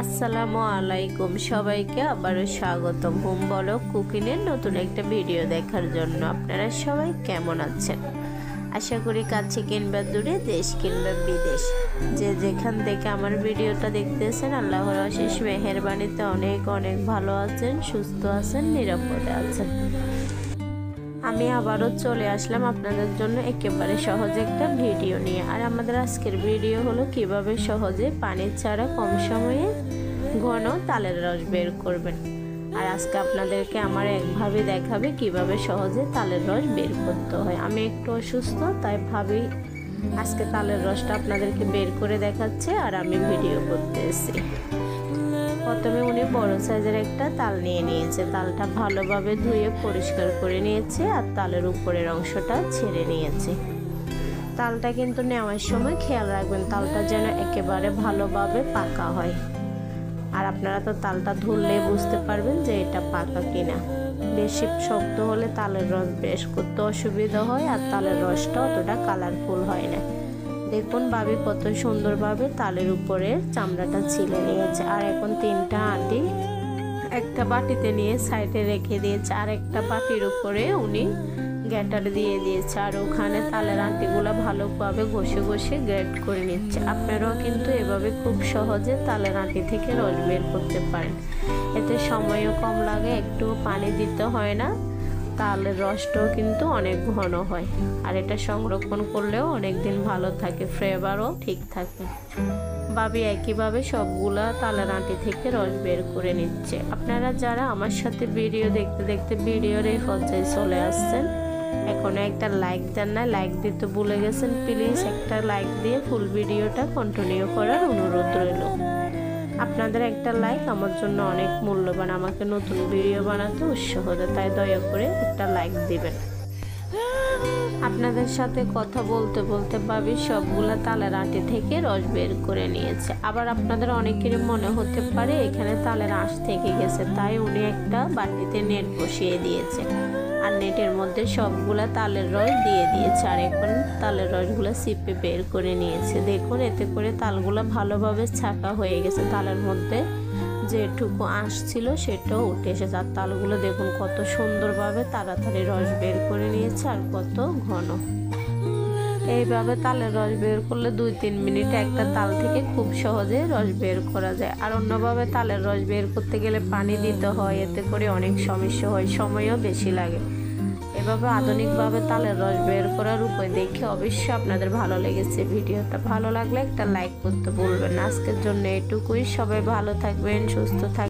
আসসালামু আলাইকুম সবাইকে আবারও স্বাগতম হোম ব্লগ কুকিংয়ের নতুন একটা ভিডিও দেখার জন্য। আপনারা সবাই কেমন আছেন? আশা করি কাছে কিংবা দূরে, দেশ কিংবা বিদেশ, যে যেখান থেকে আমার ভিডিওটা দেখতেছেন আল্লাহর অশেষ মেহেরবানিতে অনেক অনেক ভালো আছেন, সুস্থ আছেন, নিরাপদে আছেন। আমি আবারও চলে আসলাম আপনাদের জন্য একেবারে সহজ একটা ভিডিও নিয়ে। আর আমাদের আজকের ভিডিও হলো কিভাবে সহজে পানি ছাড়া কম সময়ে ঘন তালের রস বের করবেন। আর আজকে আপনাদেরকে আমার একভাবে দেখাবে কিভাবে সহজে তালের রস বের করতে হয়। আমি একটু অসুস্থ, তাই ভাবি আজকে তালের রসটা আপনাদেরকে বের করে দেখাচ্ছে আর আমি ভিডিও করতে এসেছি। প্রথমে উনি বড় সাইজের একটা তাল নিয়ে নিয়েছে। তালটা ভালোভাবে ধুয়ে পরিষ্কার করে নিয়েছে আর তালের উপরের অংশটা ছেড়ে নিয়েছে। তালটা কিন্তু নেওয়ার সময় খেয়াল রাখবেন তালটা যেন একেবারে ভালোভাবে পাকা হয়। আর আপনারা তো তালটা ধরলে বুঝতে পারবেন যে এটা পাকা কিনা। বেশি শক্ত হলে তালের রস বেশ করতে অসুবিধা হয় আর তালের রসটা অতটা কালারফুল হয় না। দেখুন ভাবি কত সুন্দরভাবে তালের উপরে চামড়াটা ছিলে নিয়েছে। আর এখন তিনটা আটি একটা বাটিতে নিয়ে সাইডে রেখে দিয়েছে, আর একটা বাটির উপরে উনি গ্যাটার দিয়ে দিয়েছে। আর ওখানে তালের আটিগুলো ভালোভাবে ঘষে ঘষে গ্রেট করে নিচ্ছে। আপনারাও কিন্তু এভাবে খুব সহজে তালের আটি থেকে রস বের করতে পারেন। এতে সময়ও কম লাগে, একটু পানি দিতে হয় না, তালের রসটাও কিন্তু অনেক ঘন হয়। আর এটা সংরক্ষণ করলেও অনেক দিন ভালো থাকে, ফ্লেভারও ঠিক থাকে। ভাবি একইভাবে সবগুলা তালের আটি থেকে রস বের করে নিচ্ছে। আপনারা যারা আমার সাথে ভিডিও দেখতে দেখতে ভিডিওর এই পর্যায়ে চলে আসছেন, এখনো একটা লাইক দেন না, লাইক দিতে ভুলে গেছেন, প্লিজ একটা লাইক দিয়ে ফুল ভিডিওটা কন্টিনিউ করার অনুরোধ রইল। আপনাদের একটা লাইক আমার জন্য অনেক মূল্যবান, আমাকে নতুন ভিডিও বানাতে উৎসাহ দেয়, তাই দয়া করে একটা লাইক দিবেন। আপনাদের সাথে কথা বলতে বলতে ভাবি সবগুলা তালের আটি থেকে রস বের করে নিয়েছে। আবার আপনাদের অনেকেরই মনে হতে পারে এখানে তালের আঁশ থেকে গেছে, তাই উনি একটা বাটিতে নেট বসিয়ে দিয়েছে আর নেটের মধ্যে সবগুলা তালের রস দিয়ে দিয়েছে। আর এখন তালের রসগুলো চিপে বের করে নিয়েছে। দেখুন এতে করে তালগুলো ভালোভাবে ছাঁকা হয়ে গেছে, তালের মধ্যে যেটুকু আঁশ ছিল সেটাও উঠে এসেছে। আর তালগুলো দেখুন কত সুন্দরভাবে তাড়াতাড়ি রস বের করে নিয়েছে আর কত ঘন। এইভাবে তালের রস বের করলে 2-3 মিনিটে একটা তাল থেকে খুব সহজে রস বের করা যায়। আর অন্যভাবে তালের রস বের করতে গেলে পানি দিতে হয়, এতে করে অনেক সমস্যা হয়, সময়ও বেশি লাগে। এভাবে আধুনিকভাবে তালের রস বের করার উপায় দেখে অবশ্যই আপনাদের ভালো লেগেছে। ভিডিওটা ভালো লাগলে একটা লাইক করতে ভুলবেন না। আজকের জন্য এটুকুই। সবাই ভালো থাকবেন, সুস্থ থাকবেন।